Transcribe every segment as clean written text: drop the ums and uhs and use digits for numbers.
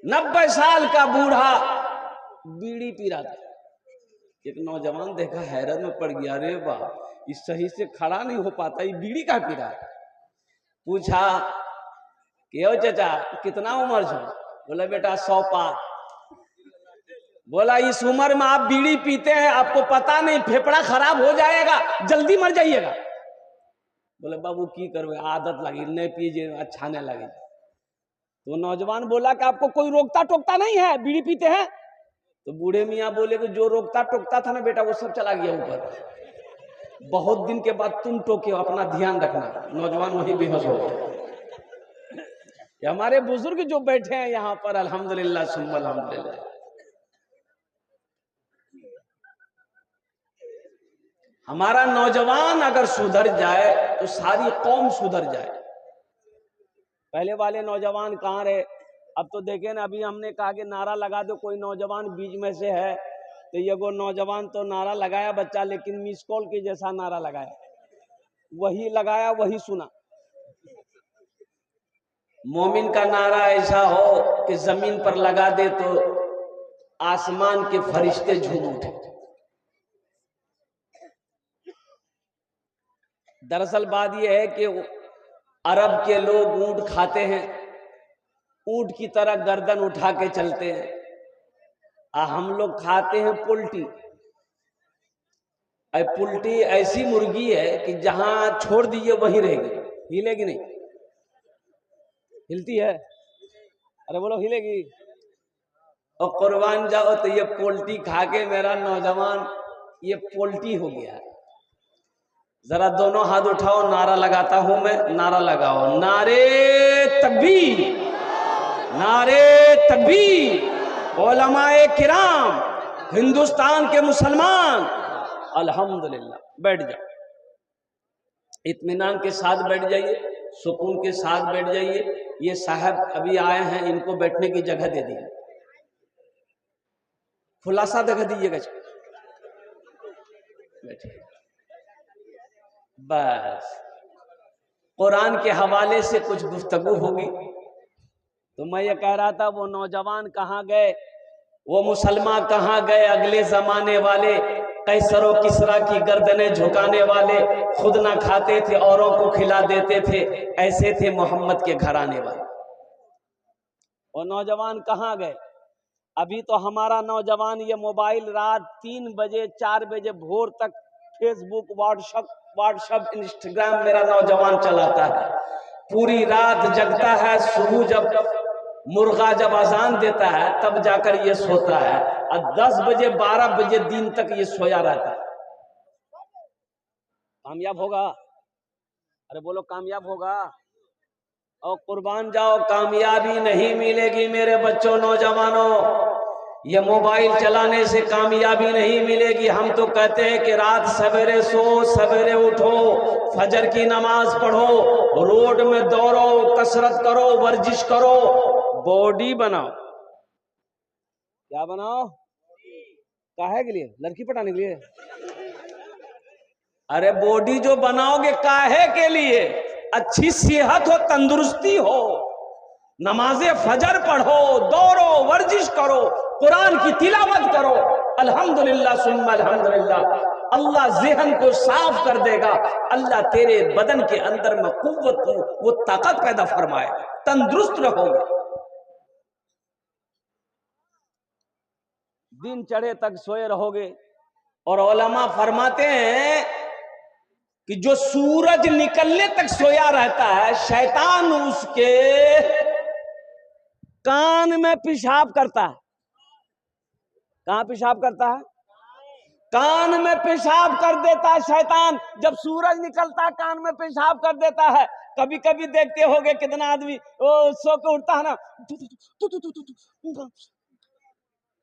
90 साल का बूढ़ा बीड़ी पी रहा था। एक नौजवान देखा, हैरत में पड़ गया, अरे वाह, इस सही से खड़ा नहीं हो पाता, ये बीड़ी का पी रहा है। पूछा, क्यों चाचा, कितना उम्र है? बोला, बेटा 100 पार। बोला, इस उम्र में आप बीड़ी पीते हैं, आपको पता नहीं फेफड़ा खराब हो जाएगा, जल्दी मर जाइएगा। बोले, बाबू की करवे, आदत लगी, नहीं पीजिए, अच्छा नहीं लगे। तो नौजवान बोला कि आपको कोई रोकता टोकता नहीं है, बीड़ी पीते हैं? तो बूढ़े मियाँ बोले कि जो रोकता टोकता था ना बेटा, वो सब चला गया ऊपर। बहुत दिन के बाद तुम टोके, अपना ध्यान रखना। नौजवान वही बेहोश हो गया। हमारे बुजुर्ग जो बैठे हैं यहाँ पर, अल्हम्दुलिल्लाह सुम्मा अल्हम्दुलिल्लाह, हमारा नौजवान अगर सुधर जाए तो सारी कौम सुधर जाए। पहले वाले नौजवान कहाँ रहे? अब तो देखें ना, अभी हमने कहा कि नारा लगा दो, कोई नौजवान बीच में से है, तो ये वो नौजवान तो नारा लगाया बच्चा, लेकिन मिस कॉल के जैसा नारा लगाया, वही लगाया वही सुना। मोमिन का नारा ऐसा हो कि जमीन पर लगा दे तो आसमान के फरिश्ते झूम उठे। दरअसल बात यह है कि अरब के लोग ऊंट खाते हैं, ऊंट की तरह गर्दन उठा के चलते हैं, हम लोग खाते हैं पोल्ट्री। पोल्ट्री ऐसी मुर्गी है कि जहां छोड़ दीजिए वहीं रहेगी, हिलेगी नहीं। हिलती है? अरे बोलो, हिलेगी? और कुर्बान जाओ तो ये पोल्ट्री खा के मेरा नौजवान ये पोल्ट्री हो गया। जरा दोनों हाथ उठाओ, नारा लगाता हूं मैं, नारा लगाओ, नारे तकबीर, नारे तकबीर। उलमाए किराम, हिंदुस्तान के मुसलमान, अल्हम्दुलिल्लाह। बैठ जाओ, इत्मीनान के साथ बैठ जाइए, सुकून के साथ बैठ जाइए। ये साहब अभी आए हैं, इनको बैठने की जगह दे दी, खुलासा जगह दीजिएगा, बैठिए। बस कुरान के हवाले से कुछ गुफ्तगू होगी। तो मैं ये कह रहा था, वो नौजवान कहाँ गए, वो मुसलमान कहाँ गए? अगले जमाने वाले कैसरो किसरा की गर्दनें झुकाने वाले, खुद ना खाते थे औरों को खिला देते थे, ऐसे थे मोहम्मद के घराने वाले। वो नौजवान कहाँ गए? अभी तो हमारा नौजवान ये मोबाइल रात 3 बजे 4 बजे भोर तक फेसबुक, व्हाट्सएप, इंस्टाग्राम मेरा नौजवान चलाता है, पूरी रात जगता है। सुबह जब मुर्गा जब अजान देता है तब जाकर ये सोता है, और 10 बजे 12 बजे दिन तक ये सोया रहता है। कामयाब होगा? अरे बोलो, कामयाब होगा? और कुर्बान जाओ, कामयाबी नहीं मिलेगी मेरे बच्चों, नौजवानों। ये मोबाइल चलाने से कामयाबी नहीं मिलेगी। हम तो कहते हैं कि रात सवेरे सो, सवेरे उठो, फजर की नमाज पढ़ो, रोड में दौड़ो, कसरत करो, वर्जिश करो, बॉडी बनाओ। क्या बनाओ? काहे के लिए? लड़की पटाने के लिए? अरे बॉडी जो बनाओगे काहे के लिए? अच्छी सेहत हो, तंदुरुस्ती हो, नमाजे फजर पढ़ो, दौड़ो, वर्जिश करो, कुरान की तिलावत करो। अल्हम्दुलिल्लाह सुम्मा अल्हम्दुलिल्लाह, अल्लाह ज़हन को साफ कर देगा, अल्लाह तेरे बदन के अंदर में कुव्वत को, वो ताकत पैदा फरमाए, तंदुरुस्त रहोगे। दिन चढ़े तक सोए रहोगे। और उलमा फरमाते हैं कि जो सूरज निकलने तक सोया रहता है, शैतान उसके कान में पेशाब करता है। कहां पेशाब करता है? कान में पेशाब कर देता है शैतान। जब सूरज निकलता है कान में पेशाब कर देता है। कभी कभी देखते होगे कितना आदमी वो सो के उठता है ना,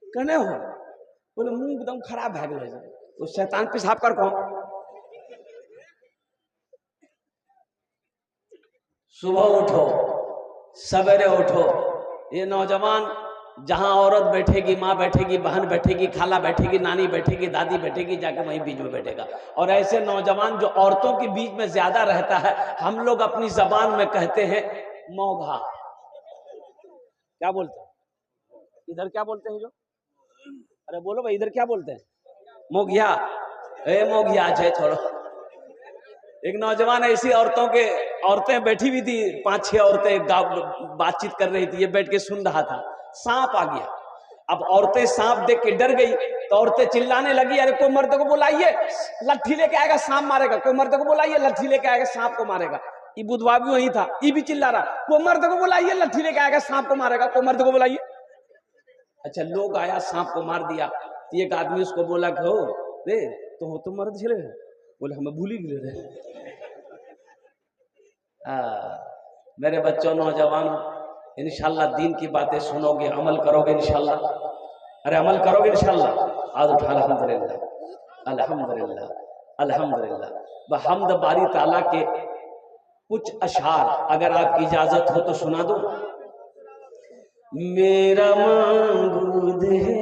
कहने हो बोले मुंह एकदम खराब है गया, तो शैतान पेशाब कर कौन? सुबह उठो, सवेरे उठो। ये नौजवान, जहां औरत बैठेगी, माँ बैठेगी, बहन बैठेगी, खाला बैठेगी, नानी बैठेगी, दादी बैठेगी, जाके वहीं बीच में बैठेगा। और ऐसे नौजवान जो औरतों के बीच में ज्यादा रहता है, हम लोग अपनी जबान में कहते हैं मौघा। क्या बोलते हैं? इधर क्या बोलते हैं जो, अरे बोलो भाई, इधर क्या बोलते हैं? मोगिया। ए मोगिया है, छोड़ो। एक नौजवान ऐसी औरतें बैठी हुई थी, 5-6 औरतें बातचीत कर रही थी, ये बैठ के सुन रहा था। सांप आ गया। अब औरतें सांप देख के डर गई, तो औरतें चिल्लाने लगी, अरे कोई मर्द को बुलाइए, लट्ठी लेके आएगा, सांप मारेगा। कोई मर्द को बुलाइए, लट्ठी लेके आएगा, सांप को मारेगा। ये बुधवा भी वही था, ये भी चिल्ला रहा, कोई मर्द को बुलाइए, लट्ठी लेके आएगा, सांप को मारेगा। कोई मर्द को बुलाइए। अच्छा, लोग आया, सांप को मार दिया। एक आदमी उसको बोला कि हो रे, तो हो तुम मर्द छिले? बोले हमें भूल ही गए रे। मेरे बच्चों, नौजवानों, इंशाल्लाह दीन की बातें सुनोगे, अमल करोगे इंशाल्लाह। अरे अमल करोगे इंशाल्लाह। आज उठा अल्हम्दुलिल्लाह अल्हम्दुलिल्लाह अल्हम्दुलिल्लाह। बहम्द बारी ताला के कुछ अशार अगर आपकी इजाजत हो तो सुना दो। मेरा माबूद है,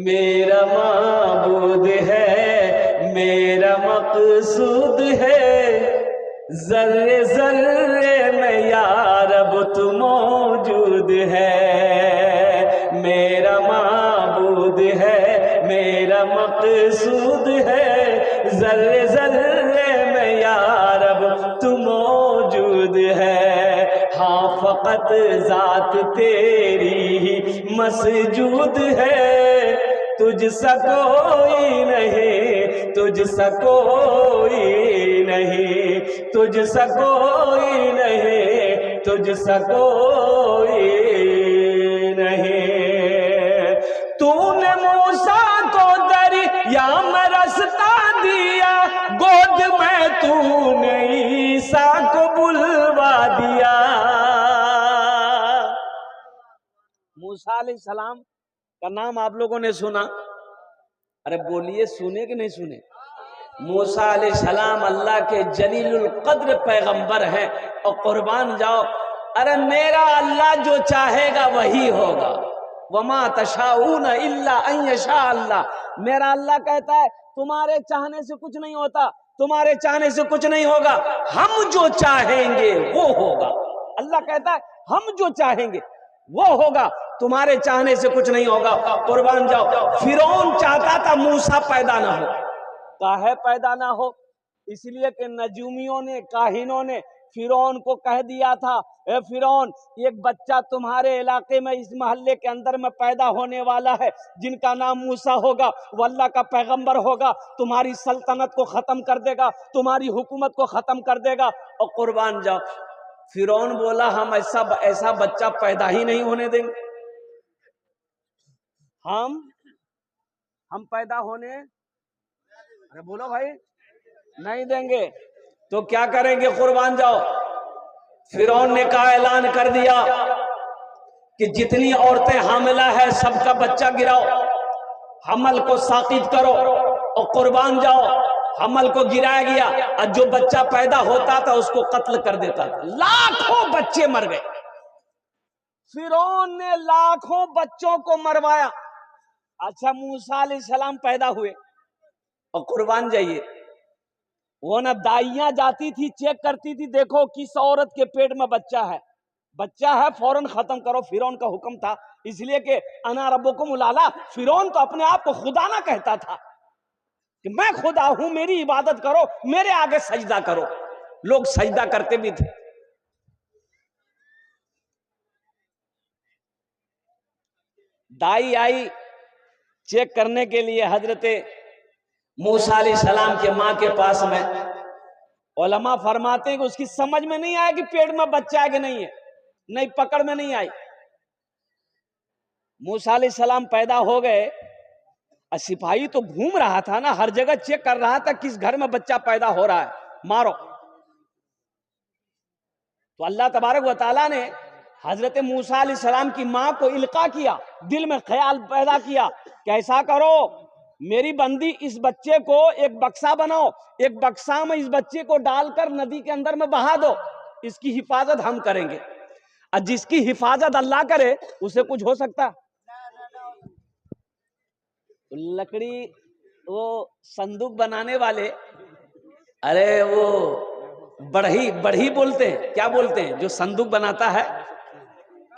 मेरा माबूद है, मेरा मकसूद है, जर्रे जर्रे में या रब तू मौजूद है। मेरा माबूद है, मेरा मकसूद है, जर्रे जर्रे में या रब तू मौजूद है। हाँ फकत जात तेरी ही मसजूद है, तुझसा कोई नहीं, तुझसा कोई नहीं, तुझसा कोई नहीं, तुझसा कोई नहीं। तूने मूसा को दरिया में रास्ता दिया, गोद में तूने ईसा को बुलवा दिया। मूसा अलैहिस्सलाम का नाम आप लोगों ने सुना? अरे बोलिए, सुने कि नहीं सुने? मूसा अलैहिस्सलाम अल्लाह के जलीलुल कद्र पैगंबर हैं। और कुर्बान जाओ, अरे मेरा अल्लाह जो चाहेगा वही होगा। वमा तशाऊन इल्ला अन यशा अल्लाह। मेरा अल्लाह कहता है तुम्हारे चाहने से कुछ नहीं होता, तुम्हारे चाहने से कुछ नहीं होगा, हम जो चाहेंगे वो होगा। अल्लाह कहता है हम जो चाहेंगे वो होगा, तुम्हारे चाहने से कुछ नहीं होगा। कुर्बान जाओ, फिरौन चाहता था मूसा पैदा ना हो। काहे पैदा ना हो? इसलिए कि नजूमियों ने, काहिनों ने फिरौन को कह दिया था, ए फिरौन, एक बच्चा तुम्हारे इलाके में, इस मोहल्ले के अंदर में पैदा होने वाला है, जिनका नाम मूसा होगा, वो अल्लाह का पैगंबर होगा, तुम्हारी सल्तनत को खत्म कर देगा, तुम्हारी हुकूमत को खत्म कर देगा। और कुर्बान जाओ, फिरौन बोला हम ऐसा बच्चा पैदा ही नहीं होने देंगे, हम पैदा होने, अरे बोलो भाई, नहीं देंगे। तो क्या करेंगे? कुर्बान जाओ, फिरौन ने कहा, ऐलान कर दिया कि जितनी औरतें हामिला है सबका बच्चा गिराओ, हमल को साकित करो। और कुर्बान जाओ, हमल को गिराया गया, और जो बच्चा पैदा होता था उसको कत्ल कर देता था। लाखों बच्चे मर गए। फिरौन ने लाखों बच्चों को मरवाया। अच्छा, मूसा अलैहिस्सलाम पैदा हुए। और कुर्बान जाइए, वो ना दाइयां जाती थी, चेक करती थी, देखो किस औरत के पेट में बच्चा है, फौरन खत्म करो। फिरौन का हुक्म था, इसलिए कि अना रब्बुकुमुल आला। फिरौन तो अपने आप को खुदा ना कहता था कि मैं खुदा हूं, मेरी इबादत करो, मेरे आगे सजदा करो। लोग सजदा करते भी थे। दाई आई चेक करने के लिए हजरते मूसा अलैहिस्सलाम के माँ के पास में। उलमा फरमाते हैं कि उसकी समझ में नहीं आया कि पेट में बच्चा है कि नहीं है, नहीं पकड़ में नहीं आई। मूसा अलैहिस्सलाम पैदा हो गए, और सिपाही तो घूम रहा था ना, हर जगह चेक कर रहा था किस घर में बच्चा पैदा हो रहा है, मारो। तो अल्लाह तबारक व तआला ने हजरत मूसा अलैहिस्सलाम की माँ को इल्का किया, दिल में ख्याल पैदा किया कि ऐसा करो, मेरी बंदी इस बच्चे को एक बक्सा बनाओ, एक बक्सा में इस बच्चे को डालकर नदी के अंदर में बहा दो, इसकी हिफाजत हम करेंगे। और जिसकी हिफाजत अल्लाह करे उसे कुछ हो सकता? लकड़ी, वो संदूक बनाने वाले, अरे वो बढ़ी बोलते हैं, क्या बोलते हैं जो संदूक बनाता है,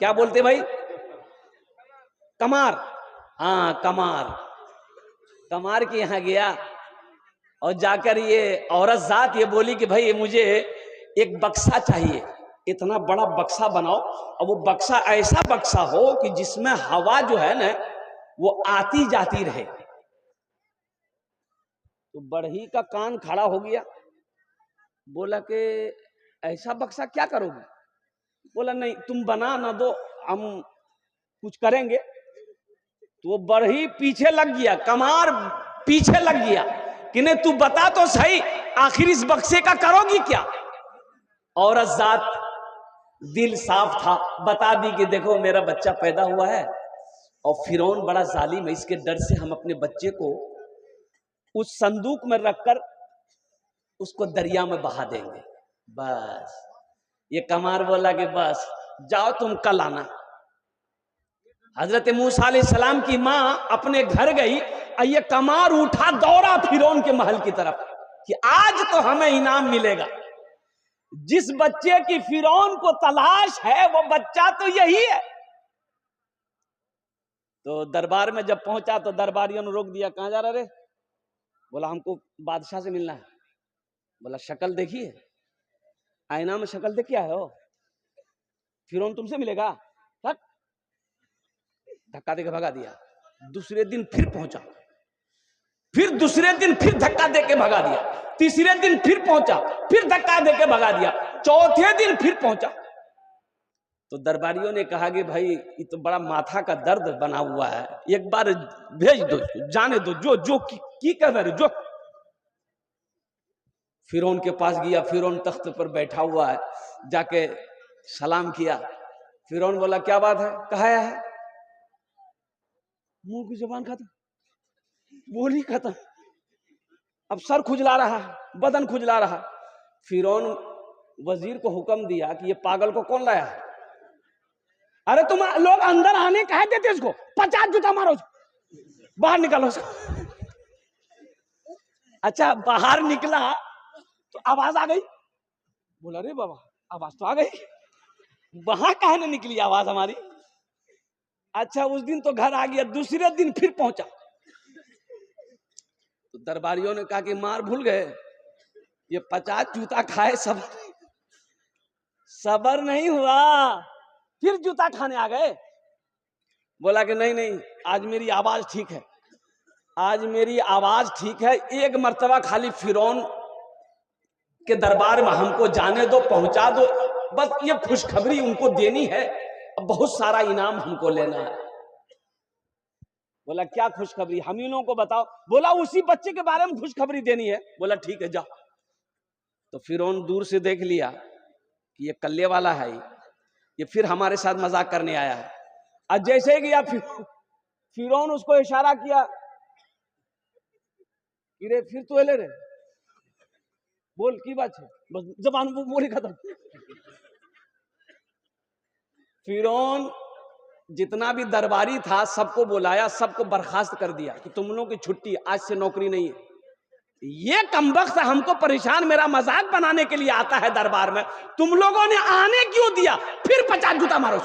क्या बोलते हैं भाई? कमार, हाँ कमार, कमार के यहाँ गया और जाकर ये औरत जात ये बोली कि भाई मुझे एक बक्सा चाहिए, इतना बड़ा बक्सा बनाओ और वो बक्सा ऐसा बक्सा हो कि जिसमें हवा जो है ना वो आती जाती रहे। तो बढ़ई का कान खड़ा हो गया, बोला कि ऐसा बक्सा क्या करोगे? बोला नहीं तुम बना ना दो, हम कुछ करेंगे। तो वो बढ़ई पीछे लग गया, कमार पीछे लग गया कि नहीं तू बता तो सही आखिर इस बक्से का करोगी क्या? औरत जात दिल साफ था, बता दी कि देखो मेरा बच्चा पैदा हुआ है और फिरौन बड़ा जालिम है, इसके डर से हम अपने बच्चे को उस संदूक में रखकर उसको दरिया में बहा देंगे। बस ये कमार बोला कि बस जाओ तुम कल आना। हजरत मूसा अलैहिस्सलाम की मां अपने घर गई और ये कमार उठा दौड़ा फिरौन के महल की तरफ कि आज तो हमें इनाम मिलेगा। जिस बच्चे की फिरौन को तलाश है वो बच्चा तो यही है। तो दरबार में जब पहुंचा तो दरबारियों ने रोक दिया, कहां जा रहा रे? बोला हमको बादशाह से मिलना है। बोला शक्ल देखिए, आईना में शक्ल देख क्या है हो? फिरौन तुमसे मिलेगा? धक्का देके भगा दिया। दूसरे दिन फिर पहुंचा, फिर दूसरे दिन फिर धक्का देके भगा दिया, तीसरे दिन फिर पहुंचा, फिर धक्का देके भगा दिया, चौथे दिन फिर पहुंचा। तो दरबारियों ने कहा कि भाई ये तो बड़ा माथा का दर्द बना हुआ है, एक बार भेज दो, जाने दो, जो जो की कह रहे जो। फिरौन के पास गया, फिरौन तख्त पर बैठा हुआ है, जाके सलाम किया। फिरौन बोला क्या बात है? कहा है? मुंह की जुबान खत्म, बोली खत्म, अब सर खुजला रहा, बदन खुजला रहा। फिरौन वजीर को हुक्म दिया कि ये पागल को कौन लाया है? अरे तुम लोग अंदर आने कह देते इसको, 50 जूता मारो, बाहर निकालो। अच्छा बाहर निकला तो आवाज आ गई। बोला रे बाबा आवाज तो आ गई, वहां कहे ना निकली आवाज हमारी। अच्छा उस दिन तो घर आ गया, दूसरे दिन फिर पहुंचा। तो दरबारियों ने कहा कि मार भूल गए, ये 50 जूता खाए सबर नहीं हुआ, फिर जूता खाने आ गए। बोला कि नहीं नहीं आज मेरी आवाज ठीक है, आज मेरी आवाज ठीक है, एक मर्तबा खाली फिरौन के दरबार में हमको जाने दो, पहुंचा दो, बस ये खुशखबरी उनको देनी है, बहुत सारा इनाम हमको लेना है। बोला क्या खुशखबरी? हम इन लोगों को बताओ। बोला उसी बच्चे के बारे में खुशखबरी देनी है। बोला ठीक है जाओ। तो फिरौन दूर से देख लिया कि ये कल्ले वाला है, ये फिर हमारे साथ मजाक करने आया है। और जैसे ही गया फिरौन उसको इशारा किया कि रे फिर तो ले रे, बोल की बात है, बस जबान बोली खत्म। फिरौन जितना भी दरबारी था सबको बुलाया, सबको बर्खास्त कर दिया कि तुम लोगों की छुट्टी, आज से नौकरी नहीं है। ये कमबख्त हमको परेशान, मेरा मजाक बनाने के लिए आता है दरबार में, तुम लोगों ने आने क्यों दिया? फिर 50 जूता मारो।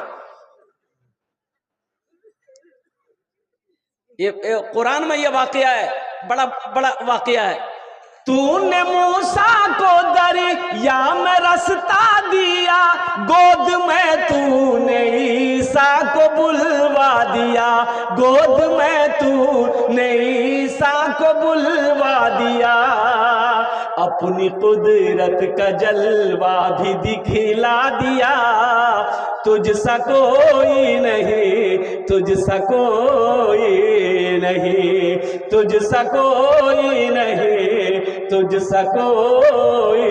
ये कुरान में ये वाकया है, बड़ा बड़ा वाकया है। तूने मूसा को दरिया में रास्ता दिया, गोद में तूने ईसा को बुलवा दिया, गोद में तूने ईसा को बुलवा दिया, अपनी कुदरत का जलवा भी दिखला दिया, तुझसा कोई नहीं, तुझसा कोई नहीं, तुझसा कोई नहीं, तुझसा कोई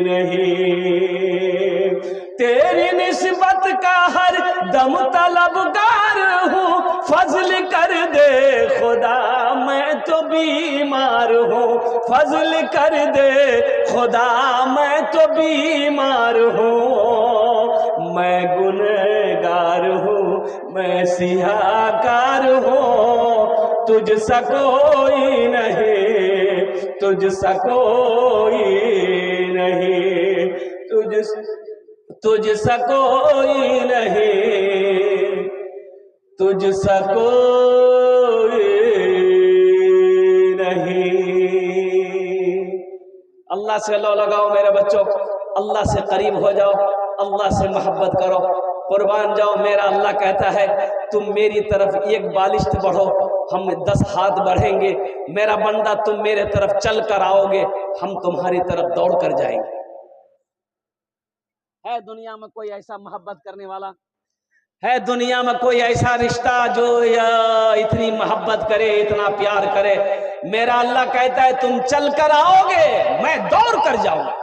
नहीं। तेरी निस्बत का हर दम तलबगार हूँ, फजल कर दे खुदा मैं तो बीमार हूँ, फजल कर दे खुदा मैं तो बीमार हूँ, मैं गुनहगार हूँ, मैं सियाहकार हूँ, तुझसा कोई नहीं, तुझसा कोई नहीं, तुझसा कोई नहीं, तुझसा कोई नहीं। अल्लाह से लो लगाओ मेरे बच्चों, अल्लाह से करीब हो जाओ, अल्लाह से मोहब्बत करो, कुर्बान जाओ। मेरा अल्लाह कहता है तुम मेरी तरफ एक बालिश्त बढ़ो, हम 10 हाथ बढ़ेंगे। मेरा बंदा तुम मेरे तरफ चल कर आओगे, हम तुम्हारी तरफ दौड़ कर जाएंगे। है दुनिया में कोई ऐसा मोहब्बत करने वाला? है दुनिया में कोई ऐसा रिश्ता जो इतनी मोहब्बत करे, इतना प्यार करे? मेरा अल्लाह कहता है तुम चल कर आओगे, मैं दौड़ कर जाऊंगा।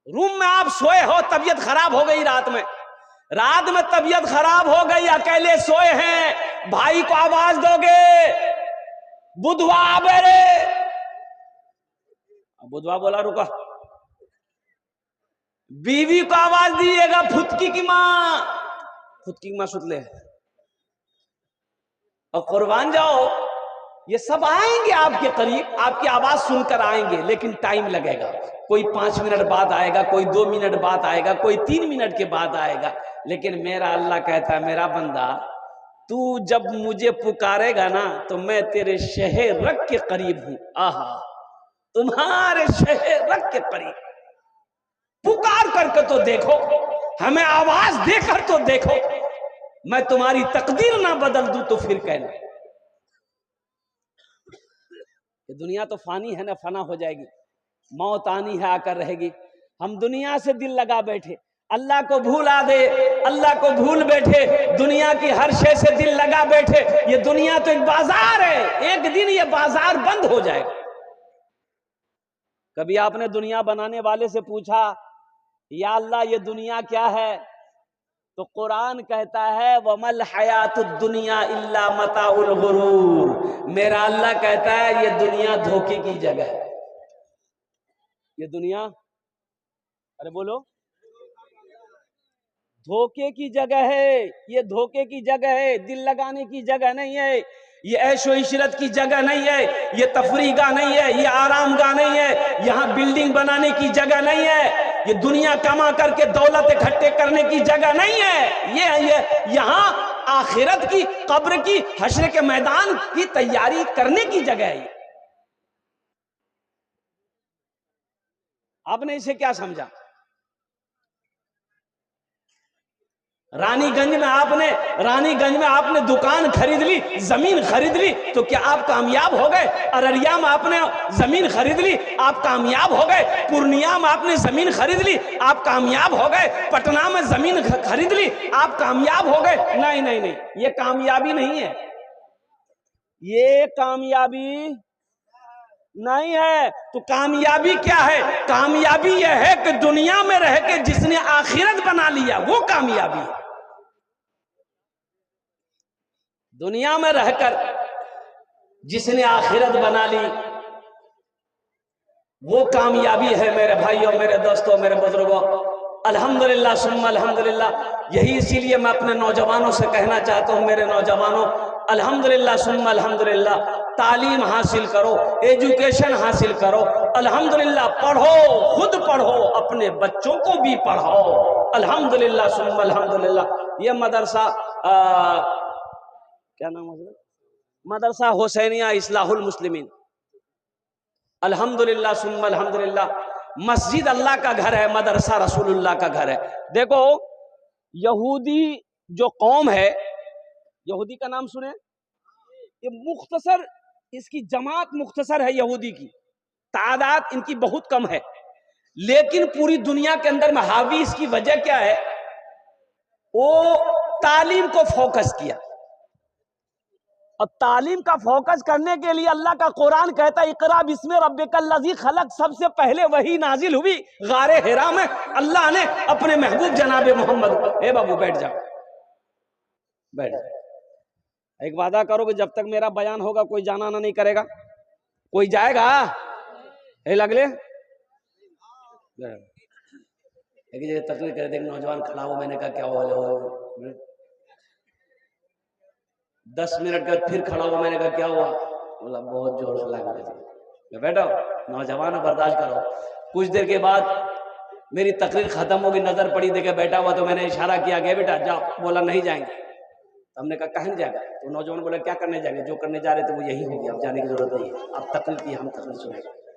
रूम में आप सोए हो, तबीयत खराब हो गई, रात में तबीयत खराब हो गई, अकेले सोए हैं, भाई को आवाज दोगे बुधवा बेरे, बुधवा बोला रुका, बीवी को आवाज दीजिएगा फुतकी की मां सुतले, और कुर्बान जाओ ये सब आएंगे आपके करीब, आपकी आवाज सुनकर आएंगे, लेकिन टाइम लगेगा। कोई 5 मिनट बाद आएगा, कोई 2 मिनट बाद आएगा, कोई 3 मिनट के बाद आएगा। लेकिन मेरा अल्लाह कहता है मेरा बंदा तू जब मुझे पुकारेगा ना तो मैं तेरे शहर रख के करीब हूं। आहा, तुम्हारे शहर रख के करीब, पुकार करके तो देखो, हमें आवाज देकर तो देखो, मैं तुम्हारी तकदीर ना बदल दूं तो फिर कहना। ये दुनिया तो फानी है ना, फना हो जाएगी, मौत आनी है आकर रहेगी। हम दुनिया से दिल लगा बैठे, अल्लाह को भूला दे, अल्लाह को भूल बैठे, दुनिया की हर शय से दिल लगा बैठे। ये दुनिया तो एक बाजार है, एक दिन ये बाजार बंद हो जाएगा। कभी आपने दुनिया बनाने वाले से पूछा या अल्लाह ये दुनिया क्या है? तो कुरान कहता है वमल हयातुद दुनिया इल्ला मताउल गुरूर। मेरा अल्लाह कहता है ये दुनिया धोखे की जगह है। ये दुनिया, अरे बोलो, धोखे की जगह है, ये धोखे की जगह है, दिल लगाने की जगह नहीं है, ये ऐशो इशरत की जगह नहीं है, ये तफरीगा नहीं है, ये आरामगाह नहीं है, यहाँ बिल्डिंग बनाने की जगह नहीं है, ये दुनिया कमा करके दौलत इकट्ठे करने की जगह नहीं है। ये यहाँ आखिरत की, कब्र की, हश्र के मैदान की तैयारी करने की जगह है। आपने इसे क्या समझा? रानीगंज में आपने दुकान खरीद ली, जमीन खरीद ली, तो क्या आप कामयाब हो गए? अररिया में आपने जमीन खरीद ली, आप कामयाब हो गए? पूर्णिया में आपने जमीन खरीद ली, आप कामयाब हो गए? पटना में जमीन खरीद ली, आप कामयाब हो गए? नहीं नहीं नहीं, ये कामयाबी नहीं है, ये कामयाबी नहीं है। तो कामयाबी क्या है? कामयाबी यह है कि दुनिया में रह के जिसने आखिरत बना लिया वो कामयाबी है। दुनिया में रहकर जिसने आखिरत बना ली वो कामयाबी है। मेरे भाइयों, मेरे दोस्तों, मेरे बुजुर्गों, अल्हम्दुलिल्लाह सुम्मा अल्हम्दुलिल्लाह। यही इसीलिए मैं अपने नौजवानों से कहना चाहता हूं, मेरे नौजवानों, अल्हम्दुलिल्लाह सुम्मा अल्हम्दुलिल्लाह, तालीम हासिल करो, एजुकेशन हासिल करो, अल्हम्दुलिल्लाह पढ़ो, खुद पढ़ो, अपने बच्चों को भी पढ़ाओ, अल्हम्दुलिल्लाह सुम्मा अल्हम्दुलिल्लाह। ये मदरसा क्या नाम है? मदरसा हुसैनिया इस्लाहुल मुस्लिमीन, अल्हम्दुलिल्लाह सुम्मा अल्हम्दुलिल्लाह। मस्जिद अल्लाह का घर है, मदरसा रसूलुल्लाह का घर है। देखो, यहूदी जो कौम है, यहूदी का नाम सुने, ये मुख्तसर, इसकी जमात मुख्तसर है, यहूदी की तादाद इनकी बहुत कम है, लेकिन पूरी दुनिया के अंदर में हावी। इसकी वजह क्या है? वो तालीम को फोकस किया, और तालीम का फोकस करने के लिए अल्लाह का कुरान कहता है इकरा बिस्मि रब्बिकल लज़ी खलक। सबसे पहले वही नाजिल हुई गारे हिरा में, अल्लाह ने अपने महबूब जनाबे मोहम्मद को। ए बाबू बैठ जाओ, बैठ। एक वादा करो कि जब तक मेरा बयान होगा कोई जाना ना नहीं करेगा, कोई जाएगा? ए लगले एक जगह तकलीफ करे, देख नौजवान खड़ा हो, मैंने कहा क्या हो? 10 मिनट का फिर खड़ा हुआ, मैंने कहा क्या हुआ? बोला बहुत जोर से लग रही थी। बैठो नौजवान, बर्दाश्त करो। कुछ देर के बाद मेरी तकरीर खत्म होगी, नजर पड़ी देखे बैठा हुआ तो मैंने इशारा किया गया बेटा जाओ, बोला नहीं जाएंगे। तो हमने कहा कहाँ नहीं जाएगा? तो नौजवान बोला क्या करने जाएंगे? जो करने जा रहे थे वो यही हो गया, अब जाने की जरूरत नहीं है, अब तकरीर की हम तकरीर सुनेंगे।